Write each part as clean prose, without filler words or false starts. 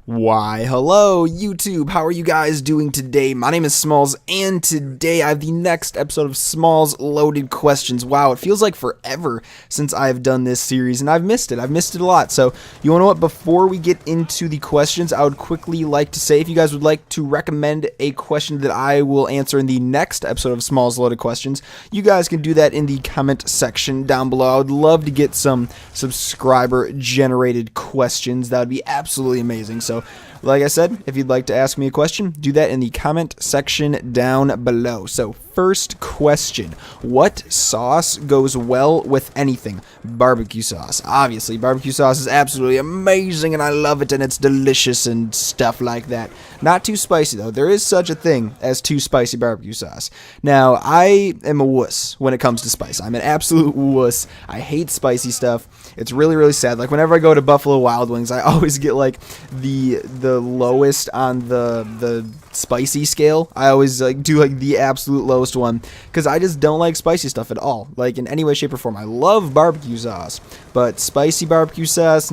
Why, hello, YouTube. How are you guys doing today? My name is Smallz, and today I have the next episode of Smallz Loaded Questions. Wow, it feels like forever since I've done this series, and I've missed it. I've missed it a lot. So, you want to know what? Before we get into the questions, I would quickly like to say if you guys would like to recommend a question that I will answer in the next episode of Smallz Loaded Questions, you guys can do that in the comment section down below. I would love to get some subscriber-generated questions. That would be absolutely amazing. So, like I said, if you'd like to ask me a question, do that in the comment section down below. So, first question. What sauce goes well with anything? Barbecue sauce. Obviously, barbecue sauce is absolutely amazing, and I love it, and it's delicious and stuff like that. Not too spicy, though. There is such a thing as too spicy barbecue sauce. Now, I am a wuss when it comes to spice. I'm an absolute wuss. I hate spicy stuff. It's really, really sad. Like, whenever I go to Buffalo Wild Wings, I always get, like, the lowest on the spicy scale. I always do the absolute lowest one because I just don't like spicy stuff at all, like in any way, shape, or form. I love barbecue sauce, but spicy barbecue sauce,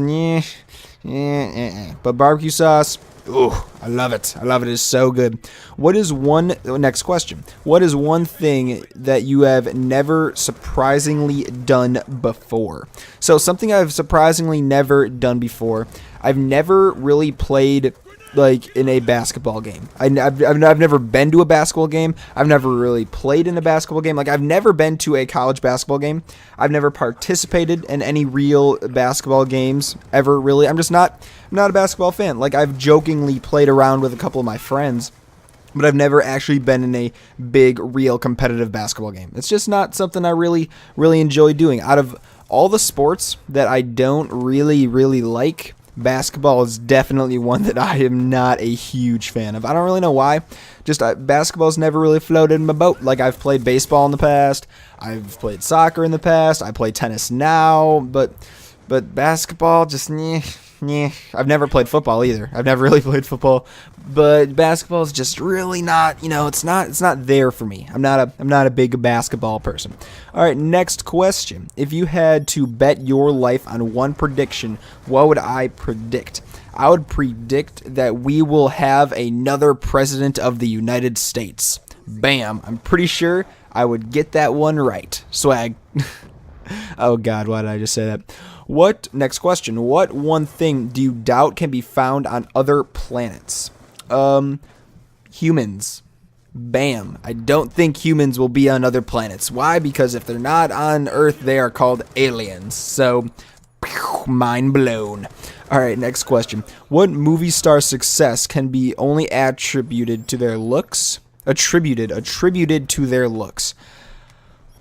but barbecue sauce, ooh, I love it. I love it. It's so good. Next question. What is one thing that you have never surprisingly done before? So something I've surprisingly never done before. I've never really played in a basketball game. I've never been to a basketball game. I've never really played in a basketball game. Like, I've never been to a college basketball game. I've never participated in any real basketball games ever, really. I'm not a basketball fan. Like, I've jokingly played around with a couple of my friends, but I've never actually been in a big, real competitive basketball game. It's just not something I really, really enjoy doing. Out of all the sports that I don't really, really like, basketball is definitely one that I am not a huge fan of. I don't really know why. Just basketball's never really floated in my boat. Like, I've played baseball in the past. I've played soccer in the past. I play tennis now. But basketball, just I've never played football either. I've never really played football. But basketball is just really not, it's not there for me. I'm not a big basketball person. All right, next question. If you had to bet your life on one prediction, what would I predict? I would predict that we will have another president of the United States. Bam. I'm pretty sure I would get that one right. Swag. Oh God, why did I just say that? Next question. What one thing do you doubt can be found on other planets? Humans. Bam. I don't think humans will be on other planets. Why? Because if they're not on Earth, they are called aliens. So, mind blown. Alright, next question. What movie star's success can be only attributed to their looks? Attributed to their looks.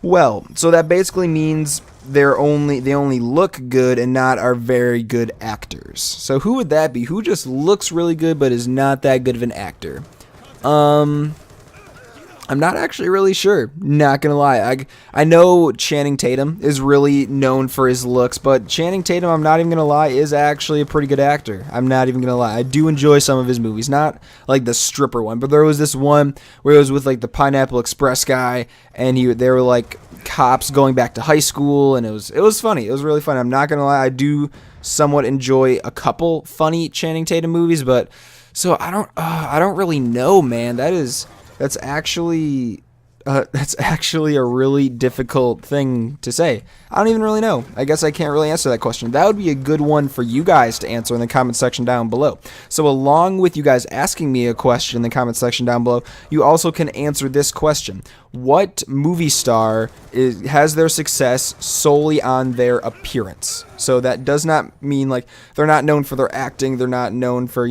Well, so that basically means they only look good and not are very good actors. So who would that be? Who just looks really good but is not that good of an actor? I'm not actually really sure. Not gonna lie. I know Channing Tatum is really known for his looks, but Channing Tatum, I'm not even gonna lie, is actually a pretty good actor. I'm not even gonna lie. I do enjoy some of his movies, not like the stripper one, but there was this one where it was with the Pineapple Express guy, and they were like cops going back to high school, and it was funny. It was really funny. I'm not gonna lie. I do somewhat enjoy a couple funny Channing Tatum movies, but so I don't really know, man. That's actually a really difficult thing to say. I don't even really know. I guess I can't really answer that question. That would be a good one for you guys to answer in the comment section down below. So along with you guys asking me a question in the comment section down below, you also can answer this question. What movie star has their success solely on their appearance? So that does not mean they're not known for their acting. They're not known for,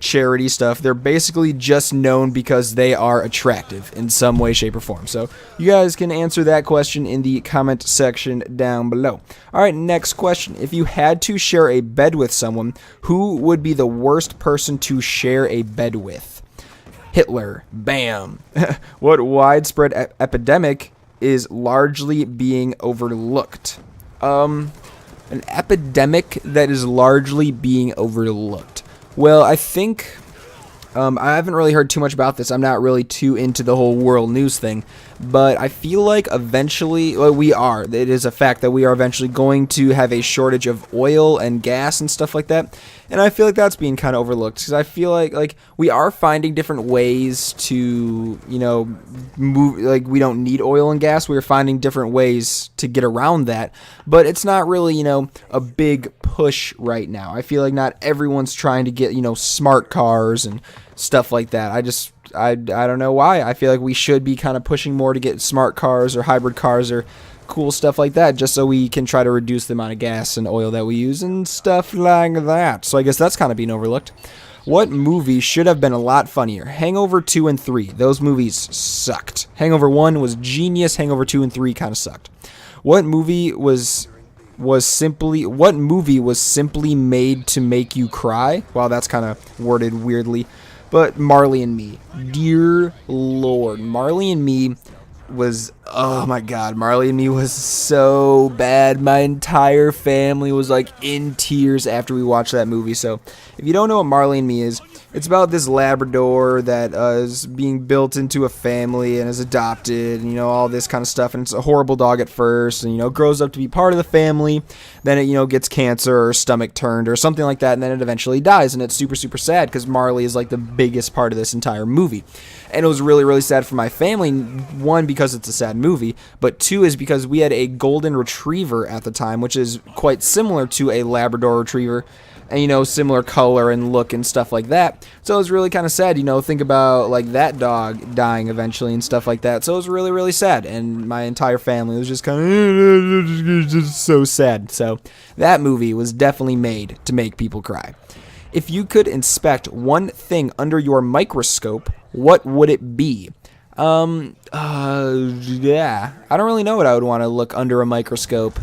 charity stuff. They're basically just known because they are attractive in some way, shape, or form. So you guys can answer that question in the comment section down below. All right, next question. If you had to share a bed with someone, who would be the worst person to share a bed with? Hitler. Bam. What widespread epidemic is largely being overlooked? An epidemic that is largely being overlooked. Well, I think I haven't really heard too much about this. I'm not really too into the whole world news thing. but I feel like eventually, well, it is a fact that we are eventually going to have a shortage of oil and gas and stuff like that. And I feel like that's being kind of overlooked because I feel like we are finding different ways to, move. Like, we don't need oil and gas. We're finding different ways to get around that, but it's not really, a big push right now. I feel like not everyone's trying to get, smart cars and stuff like that. I don't know why. I feel like we should be kind of pushing more to get smart cars or hybrid cars or cool stuff like that, just so we can try to reduce the amount of gas and oil that we use and stuff like that. So I guess that's kind of being overlooked. What movie should have been a lot funnier? Hangover 2 and 3. Those movies sucked. Hangover 1 was genius. Hangover 2 and 3 kind of sucked. What movie was simply made to make you cry? Wow, that's kind of worded weirdly. But Marley and Me. Dear Lord. Marley and Me was, oh my god, Marley and Me was so bad. My entire family was like in tears after we watched that movie. So if you don't know what Marley and Me is, it's about this Labrador that is being built into a family and is adopted, and all this kind of stuff. And it's a horrible dog at first, and grows up to be part of the family. Then it gets cancer or stomach turned or something like that, and then it eventually dies. And it's super, super sad because Marley is like the biggest part of this entire movie. And it was really, really sad for my family. One, because it's a sad movie, but two is because we had a golden retriever at the time, which is quite similar to a Labrador retriever. And, similar color and look and stuff like that. So it was really kind of sad, think about, like, that dog dying eventually and stuff like that. So it was really, really sad. And my entire family was just kind of just so sad. So that movie was definitely made to make people cry. If you could inspect one thing under your microscope, what would it be? Yeah. I don't really know what I would want to look under a microscope,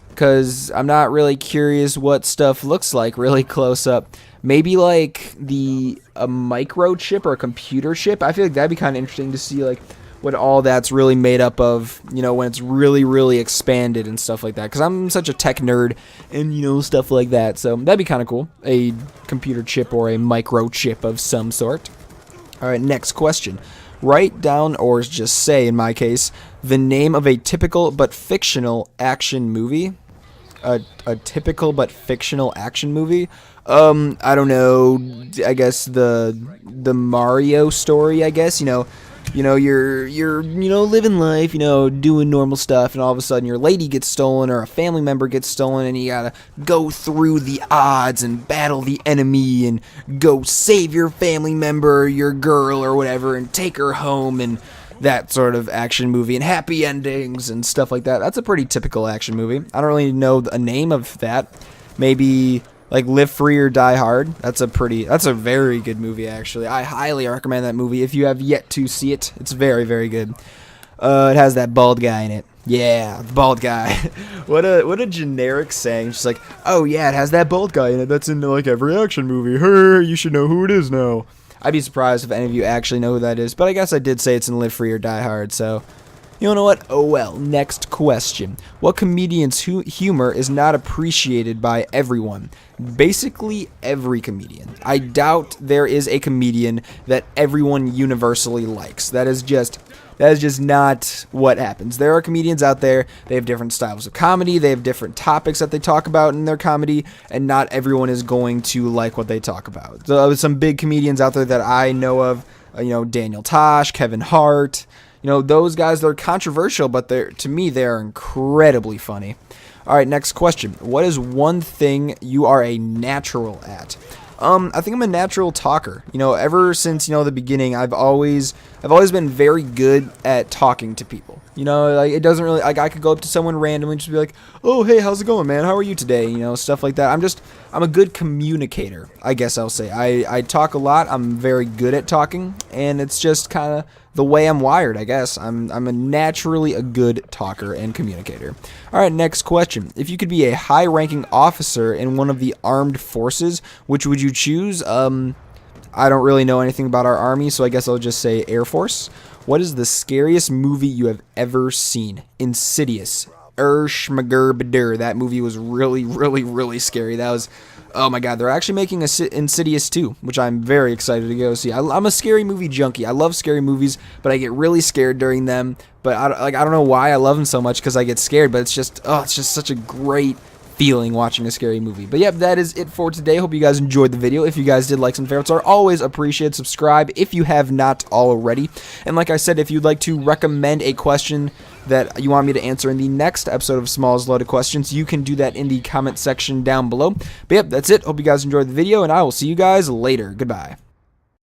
because I'm not really curious what stuff looks like really close up. Maybe like a microchip or a computer chip. I feel like that'd be kind of interesting to see like what all that's really made up of, when it's really, really expanded and stuff like that. Because I'm such a tech nerd and, stuff like that. So that'd be kind of cool. A computer chip or a microchip of some sort. All right, next question. Write down, or just say, in my case, the name of a typical but fictional action movie. A typical but fictional action movie. I don't know. I guess the Mario story. I guess you're living life, doing normal stuff, and all of a sudden your lady gets stolen or a family member gets stolen, and you gotta go through the odds and battle the enemy and go save your family member, your girl or whatever, and take her home, and that sort of action movie, and happy endings and stuff like that. That's a pretty typical action movie. I don't really know a name of that. Maybe like Live Free or Die Hard. That's a very good movie, actually. I highly recommend that movie if you have yet to see it. It's very, very good. It has that bald guy in it. Yeah, the bald guy. What a generic saying. Just like, oh yeah, it has that bald guy in it. That's in like every action movie. You should know who it is now. I'd be surprised if any of you actually know who that is, but I guess I did say it's in Live Free or Die Hard, so you know what? Oh well. Next question. What comedian's humor is not appreciated by everyone? Basically every comedian. I doubt there is a comedian that everyone universally likes. That is just not what happens. There are comedians out there, they have different styles of comedy, they have different topics that they talk about in their comedy, and not everyone is going to like what they talk about. So some big comedians out there that I know of, Daniel Tosh, Kevin Hart, those guys, they're controversial, but to me, they are incredibly funny. All right, next question. What is one thing you are a natural at? I think I'm a natural talker. Ever since, the beginning, I've always been very good at talking to people. Like it doesn't really, like I could go up to someone randomly and just be like, oh, hey, how's it going, man? How are you today? Stuff like that. I'm a good communicator, I guess I'll say. I talk a lot. I'm very good at talking, and it's just kind of the way I'm wired, I guess. I'm naturally a good talker and communicator. All right, next question. If you could be a high-ranking officer in one of the armed forces, which would you choose? I don't really know anything about our army, so I guess I'll just say Air Force. What is the scariest movie you have ever seen? Insidious. That movie was really, really, really scary. That was Oh my god, they're actually making a Insidious 2, which I'm very excited to go see. I'm a scary movie junkie. I love scary movies, but I get really scared during them. But I don't know why I love them so much, because I get scared. But it's just such a great feeling watching a scary movie. But yep, that is it for today. Hope you guys enjoyed the video. If you guys did, likes and favorites are always appreciated. Subscribe if you have not already. And like I said, if you'd like to recommend a question that you want me to answer in the next episode of Smallz Loaded Questions, you can do that in the comment section down below. But yep, that's it. Hope you guys enjoyed the video, and I will see you guys later. Goodbye.